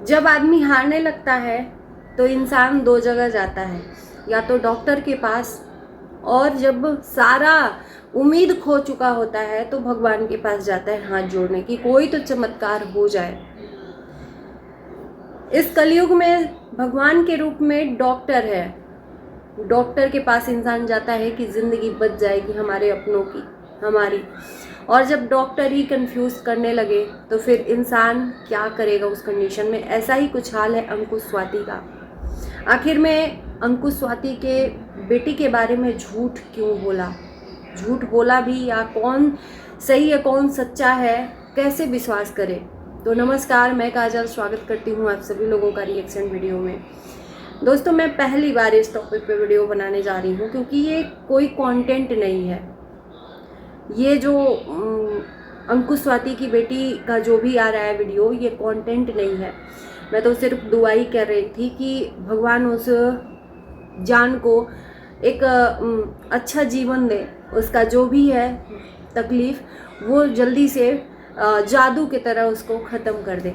जब आदमी हारने लगता है तो इंसान दो जगह जाता है, या तो डॉक्टर के पास, और जब सारा उम्मीद खो चुका होता है तो भगवान के पास जाता है हाथ जोड़ने की कोई तो चमत्कार हो जाए। इस कलयुग में भगवान के रूप में डॉक्टर है। डॉक्टर के पास इंसान जाता है कि ज़िंदगी बच जाएगी हमारे अपनों की, हमारी। और जब डॉक्टर ही कंफ्यूज करने लगे तो फिर इंसान क्या करेगा उस कंडीशन में। ऐसा ही कुछ हाल है अंकुश स्वाति का। आखिर में अंकुश स्वाति के बेटी के बारे में झूठ क्यों बोला, झूठ बोला भी, या कौन सही है कौन सच्चा है, कैसे विश्वास करें। तो नमस्कार, मैं काजल स्वागत करती हूँ आप सभी लोगों का रिएक्शन वीडियो में। दोस्तों, मैं पहली बार इस टॉपिक पे वीडियो बनाने जा रही हूँ क्योंकि ये कोई कंटेंट नहीं है। ये जो अंकुश स्वाति की बेटी का जो भी आ रहा है वीडियो, ये कंटेंट नहीं है। मैं तो सिर्फ दुआ ही कर रही थी कि भगवान उस जान को एक अच्छा जीवन दे, उसका जो भी है तकलीफ़ वो जल्दी से जादू की तरह उसको ख़त्म कर दे।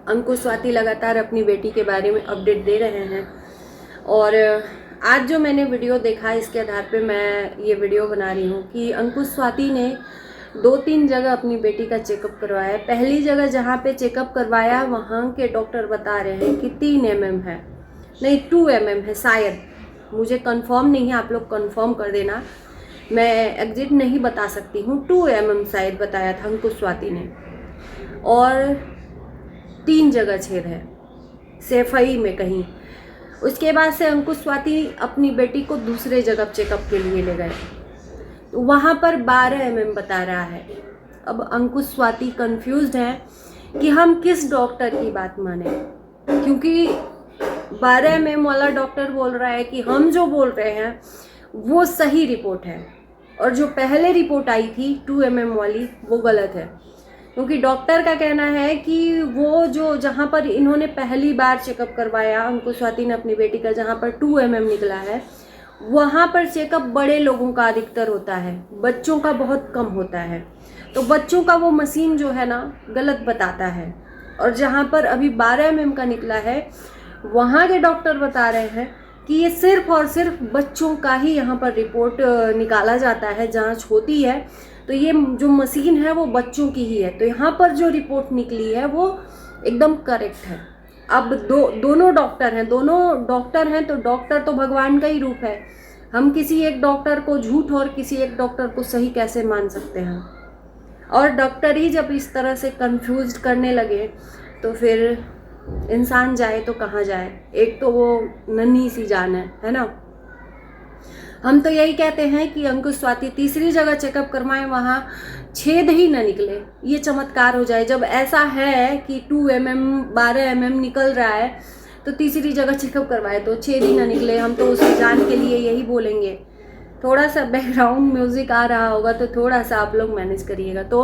अंकुश स्वाति लगातार अपनी बेटी के बारे में अपडेट दे रहे हैं, और आज जो मैंने वीडियो देखा इसके आधार पे मैं ये वीडियो बना रही हूँ कि अंकुश स्वाति ने 2-3 जगह अपनी बेटी का चेकअप करवाया। पहली जगह जहाँ पे चेकअप करवाया वहाँ के डॉक्टर बता रहे हैं कि 3 mm है, नहीं 2 mm है शायद, मुझे कंफर्म नहीं है, आप लोग कंफर्म कर देना, मैं एग्जैक्ट नहीं बता सकती हूँ। 2 mm शायद बताया था अंकुश स्वाति ने, और 3 जगह छेद है सेफई में कहीं। उसके बाद से अंकुश स्वाति अपनी बेटी को दूसरे जगह चेकअप के लिए ले गए, तो वहाँ पर 12 mm बता रहा है। अब अंकुश स्वाति कंफ्यूज्ड हैं कि हम किस डॉक्टर की बात माने, क्योंकि 12 mm वाला डॉक्टर बोल रहा है कि हम जो बोल रहे हैं वो सही रिपोर्ट है, और जो पहले रिपोर्ट आई थी 2 mm वाली वो गलत है। क्योंकि डॉक्टर का कहना है कि वो जो जहाँ पर इन्होंने पहली बार चेकअप करवाया अंकुश स्वाति ने अपनी बेटी का, जहाँ पर 2 mm निकला है, वहाँ पर चेकअप बड़े लोगों का अधिकतर होता है, बच्चों का बहुत कम होता है। तो बच्चों का वो मशीन जो है ना गलत बताता है, और जहाँ पर अभी 12 mm का निकला है वहाँ के डॉक्टर बता रहे हैं कि ये सिर्फ और सिर्फ बच्चों का ही यहाँ पर रिपोर्ट निकाला जाता है, जांच होती है, तो ये जो मशीन है वो बच्चों की ही है। तो यहाँ पर जो रिपोर्ट निकली है वो एकदम करेक्ट है। अब दोनों डॉक्टर हैं, तो डॉक्टर तो भगवान का ही रूप है। हम किसी एक डॉक्टर को झूठ और किसी एक डॉक्टर को सही कैसे मान सकते हैं। और डॉक्टर ही जब इस तरह से कंफ्यूज करने लगे तो फिर इंसान जाए तो कहाँ जाए। एक तो वो नन्ही सी जान है ना। हम तो यही कहते हैं कि अंकुश स्वाति तीसरी जगह चेकअप करवाएं, वहाँ छेद ही न निकले, ये चमत्कार हो जाए। जब ऐसा है कि 2 mm 12 mm निकल रहा है तो तीसरी जगह चेकअप करवाए तो छेद ही न निकले। हम तो उसकी जान के लिए यही बोलेंगे। थोड़ा सा बैकग्राउंड म्यूजिक आ रहा होगा तो थोड़ा सा आप लोग मैनेज करिएगा। तो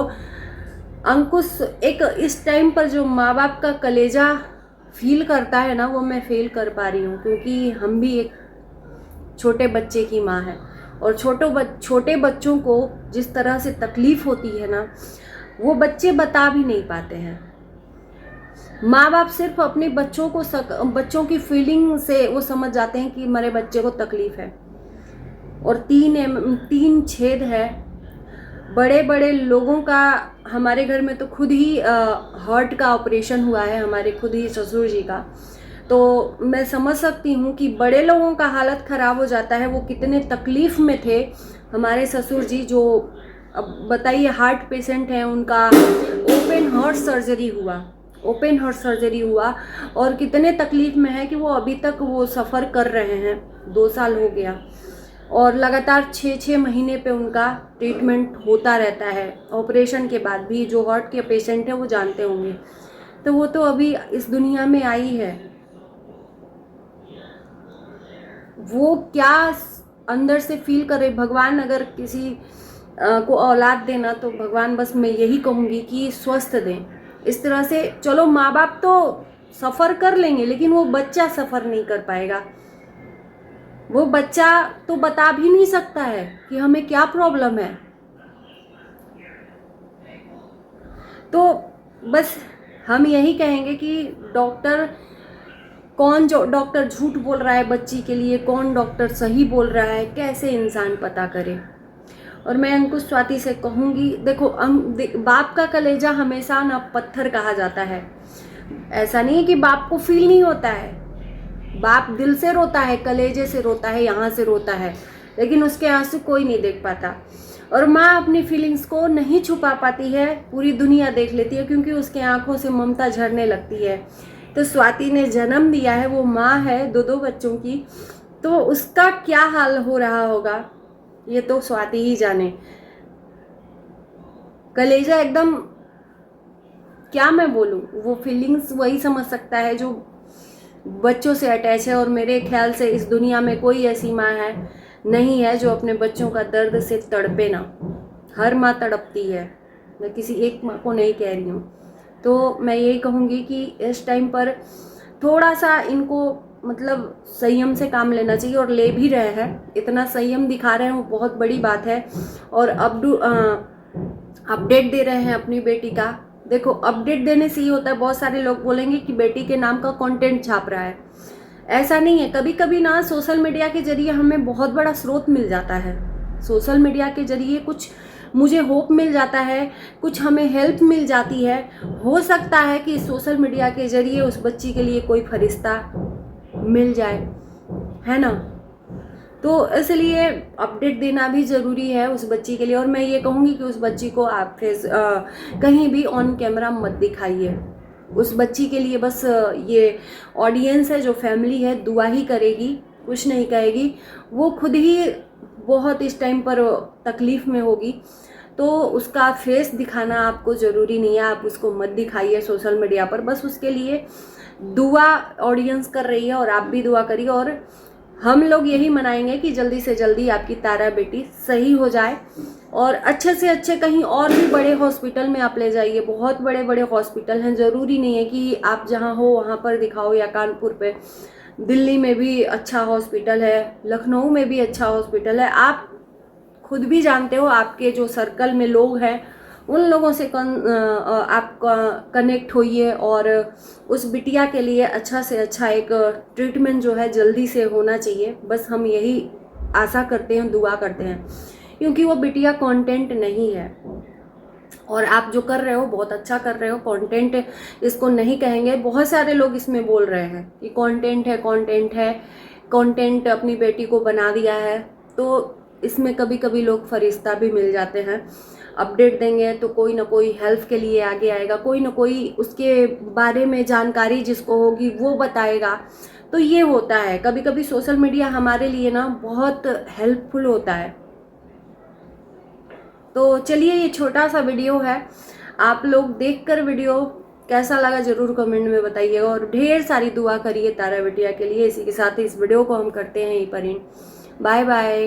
अंकुश एक इस टाइम पर जो माँ बाप का कलेजा फील करता है ना, वो मैं फील कर पा रही हूँ, क्योंकि हम भी एक छोटे बच्चे की माँ है, और छोटे बच्चों को जिस तरह से तकलीफ़ होती है ना, वो बच्चे बता भी नहीं पाते हैं। माँ बाप सिर्फ अपने बच्चों की फीलिंग से वो समझ जाते हैं कि मेरे बच्चे को तकलीफ़ है। और 3 छेद है बड़े बड़े लोगों का। हमारे घर में तो खुद ही हार्ट का ऑपरेशन हुआ है, हमारे खुद ही ससुर जी का, तो मैं समझ सकती हूँ कि बड़े लोगों का हालत ख़राब हो जाता है। वो कितने तकलीफ़ में थे हमारे ससुर जी, जो अब बताइए हार्ट पेशेंट हैं, उनका ओपन हार्ट सर्जरी हुआ और कितने तकलीफ़ में है कि वो अभी तक वो सफ़र कर रहे हैं। 2 साल हो गया, और लगातार 6-6 महीने पे उनका ट्रीटमेंट होता रहता है। ऑपरेशन के बाद भी जो हार्ट के पेशेंट हैं वो जानते होंगे। तो वो तो अभी इस दुनिया में आई है, वो क्या अंदर से फील करे। भगवान अगर किसी को औलाद देना तो भगवान, बस मैं यही कहूँगी कि स्वस्थ दें। इस तरह से चलो माँ बाप तो सफ़र कर लेंगे, लेकिन वो बच्चा सफ़र नहीं कर पाएगा। वो बच्चा तो बता भी नहीं सकता है कि हमें क्या प्रॉब्लम है। तो बस हम यही कहेंगे कि डॉक्टर कौन, जो डॉक्टर झूठ बोल रहा है बच्ची के लिए, कौन डॉक्टर सही बोल रहा है, कैसे इंसान पता करे। और मैं अंकुश स्वाति से कहूँगी, देखो बाप का कलेजा हमेशा ना पत्थर कहा जाता है। ऐसा नहीं है कि बाप को फील नहीं होता है, बाप दिल से रोता है, कलेजे से रोता है, यहाँ से रोता है, लेकिन उसके आंसू कोई नहीं देख पाता। और माँ अपनी फीलिंग्स को नहीं छुपा पाती है, पूरी दुनिया देख लेती है, क्योंकि उसके आंखों से ममता झरने लगती है। तो स्वाति ने जन्म दिया है, वो माँ है 2 बच्चों की, तो उसका क्या हाल हो रहा होगा ये तो स्वाति ही जाने। कलेजा एकदम, क्या मैं बोलूँ, वो फीलिंग्स वही समझ सकता है जो बच्चों से अटैच है। और मेरे ख्याल से इस दुनिया में कोई ऐसी माँ नहीं है जो अपने बच्चों का दर्द से तड़पे ना। हर माँ तड़पती है, मैं किसी एक माँ को नहीं कह रही हूँ। तो मैं यही कहूँगी कि इस टाइम पर थोड़ा सा इनको मतलब संयम से काम लेना चाहिए, और ले भी रहे हैं। इतना संयम दिखा रहे हैं वो बहुत बड़ी बात है। और अपडेट दे रहे हैं अपनी बेटी का। देखो, अपडेट देने से ही होता है, बहुत सारे लोग बोलेंगे कि बेटी के नाम का कंटेंट छाप रहा है। ऐसा नहीं है। कभी कभी ना सोशल मीडिया के जरिए हमें बहुत बड़ा स्रोत मिल जाता है। सोशल मीडिया के जरिए कुछ मुझे होप मिल जाता है, कुछ हमें हेल्प मिल जाती है। हो सकता है कि सोशल मीडिया के जरिए उस बच्ची के लिए कोई फरिश्ता मिल जाए, है ना। तो इसलिए अपडेट देना भी ज़रूरी है उस बच्ची के लिए। और मैं ये कहूँगी कि उस बच्ची को आप कहीं भी ऑन कैमरा मत दिखाइए। उस बच्ची के लिए बस ये ऑडियंस है, जो फैमिली है, दुआ ही करेगी, कुछ नहीं कहेगी। वो खुद ही बहुत इस टाइम पर तकलीफ़ में होगी, तो उसका फेस दिखाना आपको ज़रूरी नहीं है। आप उसको मत दिखाइए सोशल मीडिया पर। बस उसके लिए दुआ ऑडियंस कर रही है, और आप भी दुआ करिए। और हम लोग यही मनाएंगे कि जल्दी से जल्दी आपकी तारा बेटी सही हो जाए, और अच्छे से अच्छे कहीं और भी बड़े हॉस्पिटल में आप ले जाइए। बहुत बड़े बड़े हॉस्पिटल हैं, ज़रूरी नहीं है कि आप जहाँ हो वहाँ पर दिखाओ, या कानपुर पे। दिल्ली में भी अच्छा हॉस्पिटल है, लखनऊ में भी अच्छा हॉस्पिटल है। आप खुद भी जानते हो, आपके जो सर्कल में लोग हैं उन लोगों से आप कनेक्ट होइए, और उस बिटिया के लिए अच्छा से अच्छा एक ट्रीटमेंट जो है जल्दी से होना चाहिए। बस हम यही आशा करते हैं, दुआ करते हैं, क्योंकि वो बिटिया कंटेंट नहीं है। और आप जो कर रहे हो बहुत अच्छा कर रहे हो। कंटेंट इसको नहीं कहेंगे, बहुत सारे लोग इसमें बोल रहे हैं कि कंटेंट है, कंटेंट है, कंटेंट अपनी बेटी को बना दिया है। तो इसमें कभी कभी लोग फरिश्ता भी मिल जाते हैं। अपडेट देंगे तो कोई ना कोई हेल्प के लिए आगे आएगा, कोई ना कोई उसके बारे में जानकारी जिसको होगी वो बताएगा। तो ये होता है, कभी कभी सोशल मीडिया हमारे लिए ना बहुत हेल्पफुल होता है। तो चलिए, ये छोटा सा वीडियो है, आप लोग देखकर वीडियो कैसा लगा ज़रूर कमेंट में बताइएगा, और ढेर सारी दुआ करिए तारा बिटिया के लिए। इसी के साथ इस वीडियो को हम करते हैं यहीं पर। Bye bye.